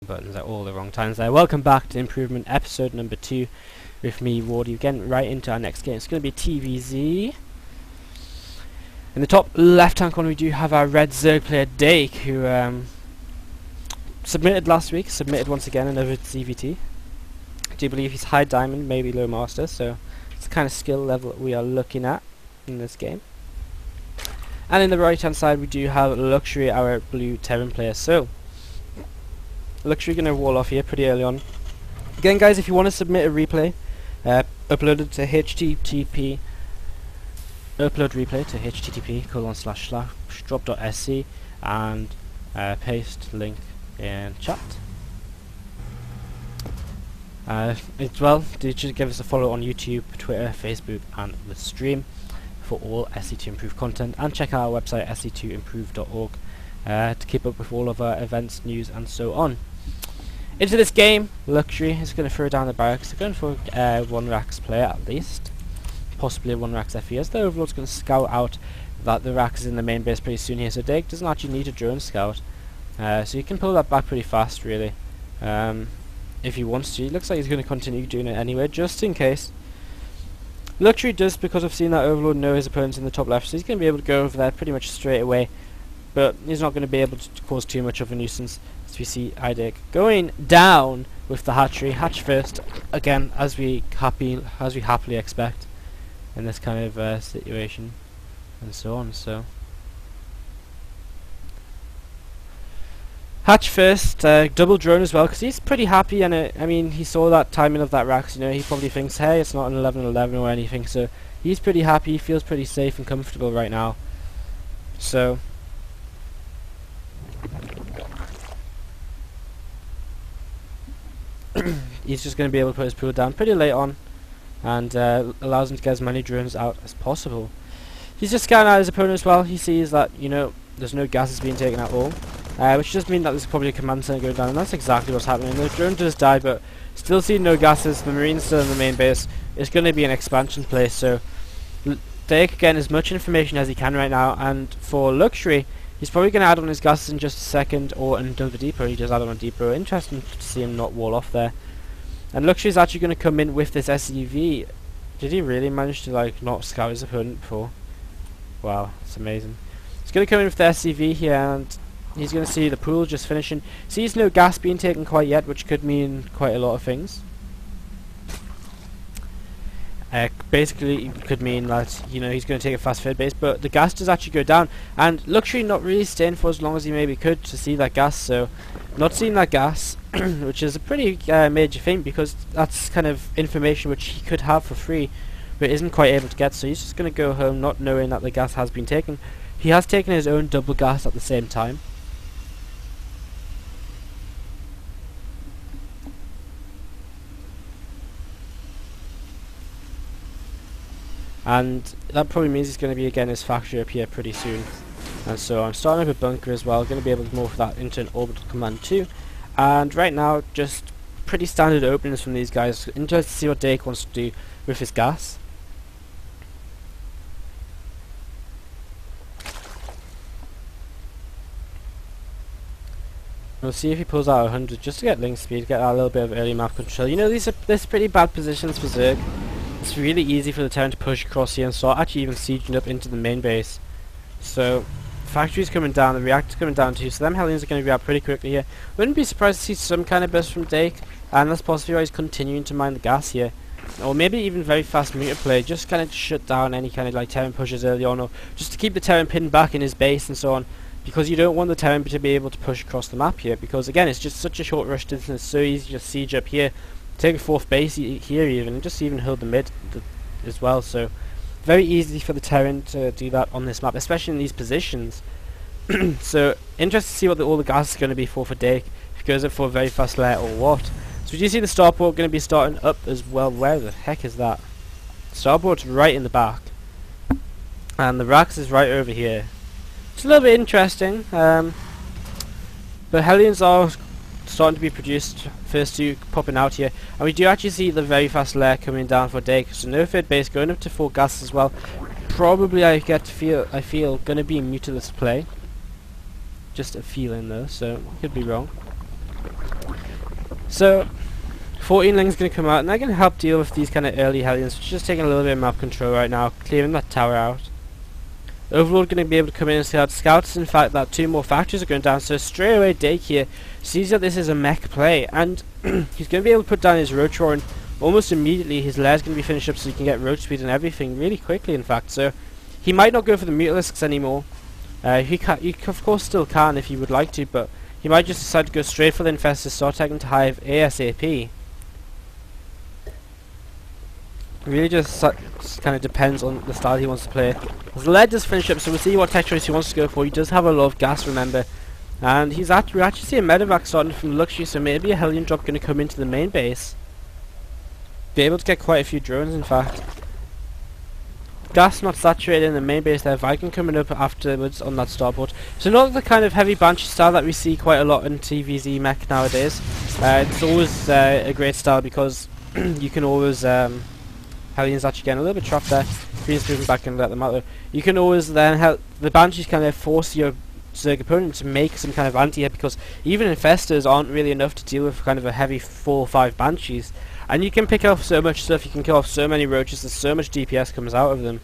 buttons at all the wrong times there. Welcome back to Improvement episode number 2 with me, Wardí. Getting right into our next game. It's going to be TVZ. In the top left hand corner we do have our red Zerg player DaeK, who submitted last week, submitted once again another ZvT. I do believe he's high diamond, maybe low master, so it's the kind of skill level that we are looking at in this game. And in the right hand side we do have Luxury, our blue Terran player. So Luxury going to wall off here pretty early on. Again guys, if you want to submit a replay, upload it to http upload replay to http://drop.sc and paste link in chat. As well, do just give us a follow on YouTube, Twitter, Facebook and the stream for all SC2 Improve content, and check out our website sc2improve.org to keep up with all of our events, news and so on. Into this game, Luxury is going to throw down the barracks. They're going for one Rax player at least, possibly a one Rax FES. The Overlord's going to scout out that the Rax is in the main base pretty soon here, so DaeK doesn't actually need a drone scout, so you can pull that back pretty fast really, if he wants to. It looks like he's going to continue doing it anyway, just in case. Luxury does, because I've seen that Overlord, know his opponent's in the top left, so he's going to be able to go over there pretty much straight away, but he's not going to be able to cause too much of a nuisance. As we see DaeK going down with the hatchery, hatch first, again as we happily expect in this kind of situation, and so on. So hatch first, double drone as well, because he's pretty happy, and I mean, he saw that timing of that Rax, you know, he probably thinks, hey, it's not an 11-11 or anything, so he's pretty happy, he feels pretty safe and comfortable right now. So he's just going to be able to put his pool down pretty late on, and allows him to get as many drones out as possible. He's just scanning out his opponent as well. He sees that, you know, there's no gases being taken at all, which does mean that there's probably a command center going down, and that's exactly what's happening. The drone does die, but still seeing no gases. The Marine's still in the main base. It's going to be an expansion play, so DaeK getting as much information as he can right now. And for Luxury, he's probably going to add on his gases in just a second, or another depot. He does add on a depot. Interesting to see him not wall off there. And Luxury's actually going to come in with this SUV. Did he really manage to like not scout his opponent before? Wow, it's amazing. He's going to come in with the SUV here, and he's going to see the pool just finishing. Sees no gas being taken quite yet, which could mean quite a lot of things. Basically, it could mean that, you know, he's going to take a fast fed base, but the gas does actually go down, and Luxury not really staying for as long as he maybe could to see that gas. So not seeing that gas, which is a pretty major thing, because that's kind of information which he could have for free, but isn't quite able to get. So he's just going to go home not knowing that the gas has been taken. He has taken his own double gas at the same time. And that probably means he's going to be again his factory up here pretty soon. And so I'm starting up a bunker as well, going to be able to move that into an orbital command too. And right now, just pretty standard openings from these guys. Interested to see what DaeK wants to do with his gas. We'll see if he pulls out 100 just to get link speed, get that little bit of early map control. You know, these are pretty bad positions for Zerg. It's really easy for the Terran to push across here and start actually even sieging up into the main base. So factory's coming down, the reactor's coming down too, so them Hellions are going to be out pretty quickly here. Wouldn't be surprised to see some kind of burst from DaeK, and that's possibly why he's continuing to mine the gas here. Or maybe even very fast meter play, just kind of shut down any kind of like Terran pushes early on, or just to keep the Terran pinned back in his base and so on. Because you don't want the Terran to be able to push across the map here, because again it's just such a short rush distance, it's so easy to just siege up here, take a fourth base here even, and just even hold the mid as well. So very easy for the Terran to do that on this map, especially in these positions. So interested to see what all the gas is going to be for DaeK, if he goes up for a very fast layer or what. So we do see the starport going to be starting up as well. Where the heck is that? Starport's right in the back, and the Rax is right over here. It's a little bit interesting, but Hellions are starting to be produced, first two popping out here, and we do actually see the very fast layer coming down for DaeK, so no third base, going up to 4 gas as well. Probably I feel gonna be mutiless play, just a feeling though, so could be wrong. So 14 Ling's going to come out, and they're going to help deal with these kind of early Hellions, which is just taking a little bit of map control right now, clearing that tower out. Overlord going to be able to come in and scout. Scouts, in fact, that 2 more factories are going down, so straight away DaeK here sees that this is a mech play, and he's going to be able to put down his roach roar, and almost immediately his lair's going to be finished up so he can get roach speed and everything really quickly, in fact. So he might not go for the Mutalisks anymore. He of course still can if he would like to, but he might just decide to go straight for the Infestor, start taking to Hive ASAP. It really just kind of depends on the style he wants to play. His lair does finish up, so we'll see what tech choice he wants to go for. He does have a lot of gas, remember, and we actually see a medevac starting from Luxury, so maybe a Hellion drop going to come into the main base. Be able to get quite a few drones, in fact. Gas not saturated in the main base there. Viking coming up afterwards on that starboard. So not the kind of heavy Banshee style that we see quite a lot in TVZ mech nowadays. It's always a great style because you can always Hellions actually getting a little bit trapped there. Queen's moving back and let them out though. You can always then help the Banshees kind of force your Zerg opponent to make some kind of anti-hit, because even Infestors aren't really enough to deal with kind of a heavy 4 or 5 Banshees. And you can pick off so much stuff, you can kill off so many roaches, there's so much DPS comes out of them.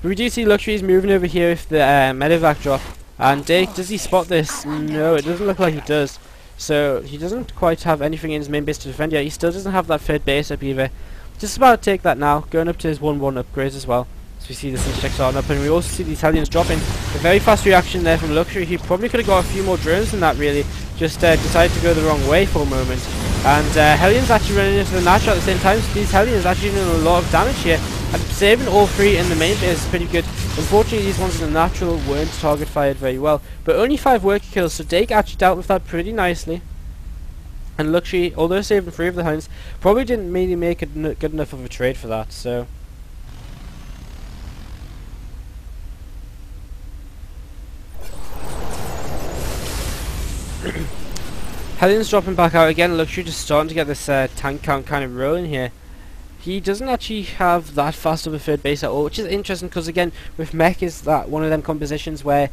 But we do see Luxury's moving over here with the medevac drop. And DaeK, does he spot this? No, it doesn't look like he does. So he doesn't quite have anything in his main base to defend yet. He still doesn't have that third base up either. Just about to take that now, going up to his 1-1 upgrades as well. So we see the siege checks starting up, and we also see these Hellions dropping. A very fast reaction there from Luxury. He probably could have got a few more drones than that really. Just decided to go the wrong way for a moment. And Hellions actually running into the Natural at the same time, so these Hellions actually doing a lot of damage here. And saving all 3 in the main base is pretty good. Unfortunately, these ones in the Natural weren't target fired very well. But only 5 worker kills, so DaeK actually dealt with that pretty nicely. And Luxury, although saving 3 of the Hounds, probably didn't really make it good enough of a trade for that, so... Hellions dropping back out again. Luxury just starting to get this tank count kind of rolling here. He doesn't actually have that fast of a third base at all, which is interesting because again, with mech is that one of them compositions where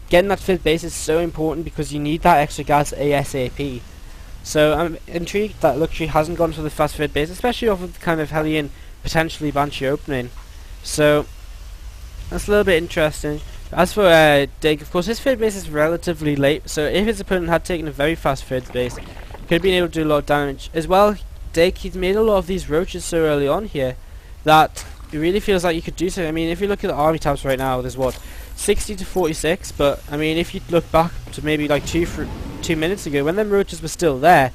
getting that third base is so important because you need that extra gas ASAP. So I'm intrigued that Luxury hasn't gone for the fast third base, especially off of the kind of Hellion potentially Banshee opening. So that's a little bit interesting. As for DaeK, of course, his third base is relatively late, so if his opponent had taken a very fast third base, he could have been able to do a lot of damage. As well, DaeK, he's made a lot of these roaches so early on here that it really feels like you could do so. I mean, if you look at the army tabs right now, there's what, 60 to 46, but I mean, if you look back to maybe like 2 minutes ago, when them roaches were still there,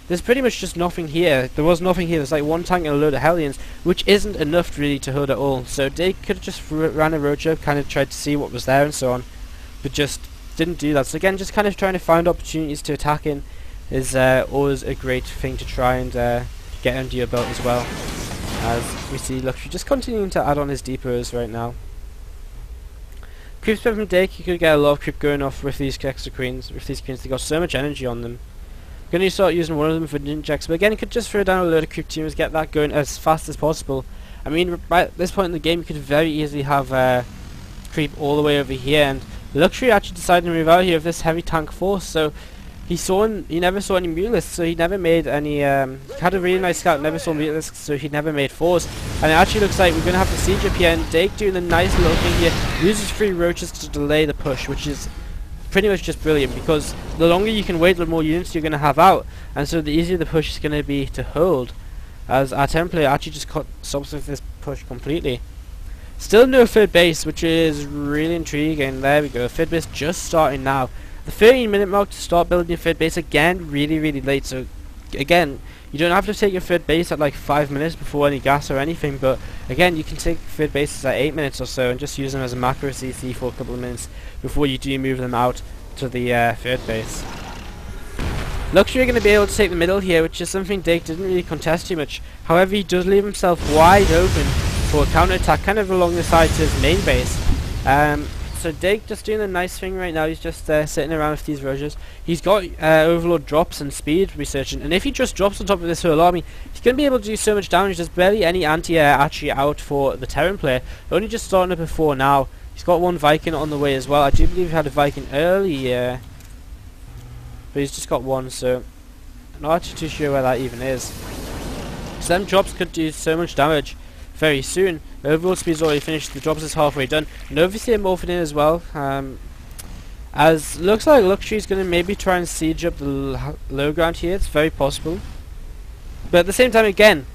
there's pretty much just nothing here. There was nothing here. There's like 1 tank and a load of Hellions, which isn't enough really to hold at all. So DaeK could have just ran a roach up, kind of tried to see what was there and so on, but just didn't do that. So again, just kind of trying to find opportunities to attack in is always a great thing to try and get under your belt as well. As we see Luxury just continuing to add on his depots right now. Creep spin from DaeK, you could get a lot of creep going off with these extra queens. With these queens, they got so much energy on them. Going to start using one of them for ninjaks, but again, you could just throw down a load of creep teams, get that going as fast as possible. I mean, right at this point in the game, you could very easily have creep all the way over here, and Luxury actually decided to move out here with this heavy tank force. So he never saw any Mutalisks, so he never made any. Had a really nice scout, never saw Mutalisks, so he never made 4s. And it actually looks like we're going to have the siege up here, and DaeK doing a nice little thing here, uses 3 roaches to delay the push, which is pretty much just brilliant, because the longer you can wait, the more units you're going to have out, and so the easier the push is going to be to hold, as our template actually just stops with this push completely. Still no third base, which is really intriguing. There we go, third base just starting now. The 13-minute mark to start building your third base, again really late, so again, you don't have to take your third base at like 5 minutes before any gas or anything, but again, you can take third bases at 8 minutes or so and just use them as a macro CC for a couple of minutes before you do move them out to the third base. Luxury are going to be able to take the middle here, which is something DaeK didn't really contest too much. However, he does leave himself wide open for a counter-attack kind of along the side to his main base. So DaeK just doing a nice thing right now. He's just sitting around with these roaches. He's got Overlord drops and speed researching, and if he just drops on top of this whole army, he's going to be able to do so much damage. There's barely any anti-air actually out for the Terran player. Only just starting up at 4 now. He's got 1 Viking on the way as well. I do believe he had a Viking earlier, but he's just got 1, so Not actually too sure where that even is. So them drops could do so much damage very soon. The overall speed's already finished, the drops is halfway done. And obviously I'm morphing in as well. As looks like Luxury's going to maybe try and siege up the low ground here. It's very possible. But at the same time, again,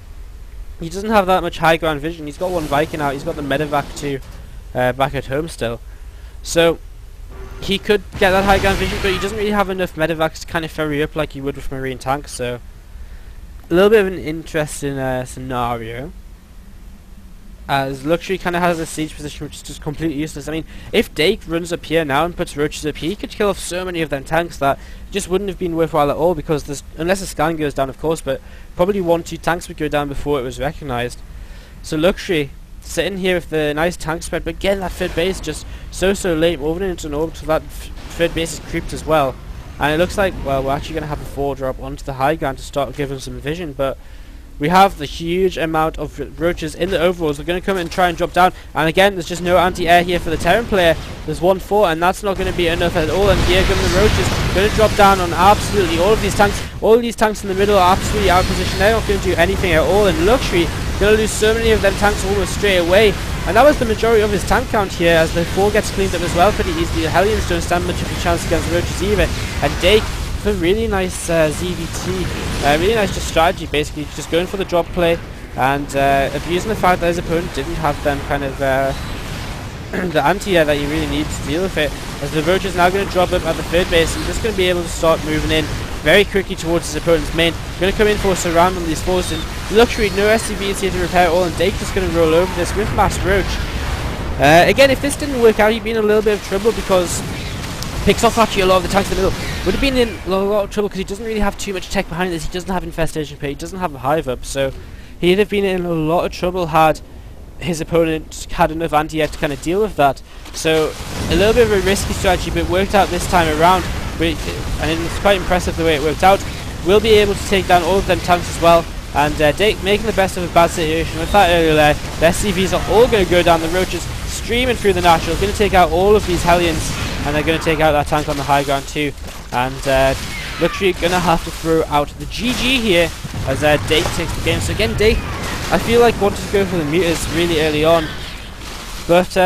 he doesn't have that much high ground vision. He's got one Viking out. He's got the medevac too back at home still. So he could get that high ground vision, but he doesn't really have enough medevacs to kind of ferry up like he would with marine tanks. So a little bit of an interesting scenario. As Luxury kind of has a siege position which is just completely useless. I mean, if DaeK runs up here now and puts roaches up here, he could kill off so many of them tanks that just wouldn't have been worthwhile at all, because there's, unless the scan goes down of course, but probably 1-2 tanks would go down before it was recognised. So Luxury sitting here with the nice tank spread, but again that third base just so late, moving into an orbit, so that third base is creeped as well. And it looks like, well, we're actually going to have a 4 drop onto the high ground to start giving some vision, but we have the huge amount of roaches in the overalls. We're going to come and try and drop down, and again there's just no anti-air here for the Terran player. There's 1-4 and that's not going to be enough at all, and here come the roaches, going to drop down on absolutely all of these tanks. All of these tanks in the middle are absolutely out of position. They're not going to do anything at all, and Luxury going to lose so many of them tanks almost straight away. And that was the majority of his tank count here, as the 4 gets cleaned up as well pretty easily. The Hellions don't stand much of a chance against the roaches either, and DaeK, a really nice ZvT, really nice just strategy, basically just going for the drop play and abusing the fact that his opponent didn't have them kind of the anti-air that you really need to deal with it. As the roach is now going to drop up at the third base, and just going to be able to start moving in very quickly towards his opponent's main. Going to come in for a surround on these forces, and Luxury, no SCVs here to repair all, and DaeK just going to roll over this with Mass Roach. Again, if this didn't work out, he'd be in a little bit of trouble, because picks off actually a lot of the tanks in the middle. Would have been in a lot of trouble because he doesn't really have too much tech behind this. He doesn't have infestation pay, he doesn't have a hive up, so he'd have been in a lot of trouble had his opponent had enough anti-air to kind of deal with that. So a little bit of a risky strategy, but it worked out this time around, and it's quite impressive the way it worked out. We'll be able to take down all of them tanks as well, and DaeK making the best of a bad situation. With that earlier there, the SCVs are all going to go down. The roaches streaming through the natural, going to take out all of these Hellions, and they're going to take out that tank on the high ground too. And Luxury going to have to throw out the GG here as DaeK takes the game. So again, DaeK, I feel like wanted to go for the meters really early on, but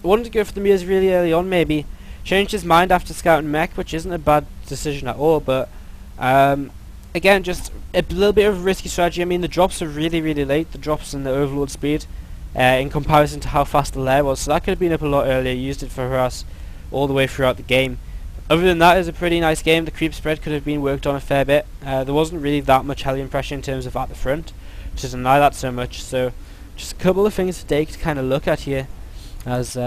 wanted to go for the meters really early on maybe. Changed his mind after scouting mech, which isn't a bad decision at all, but again, just a little bit of a risky strategy. I mean, the drops are really late, the drops in the overload speed, in comparison to how fast the lair was, so that could have been up a lot earlier. Used it for harass all the way throughout the game. Other than that, it was a pretty nice game. The creep spread could have been worked on a fair bit. There wasn't really that much Hellion pressure in terms of at the front, which doesn't deny that so much. So just a couple of things for DaeK to kind of look at here as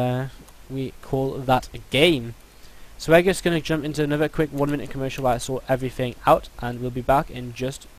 we call that a game. So we're just going to jump into another quick 1-minute commercial while I sort everything out, and we'll be back in just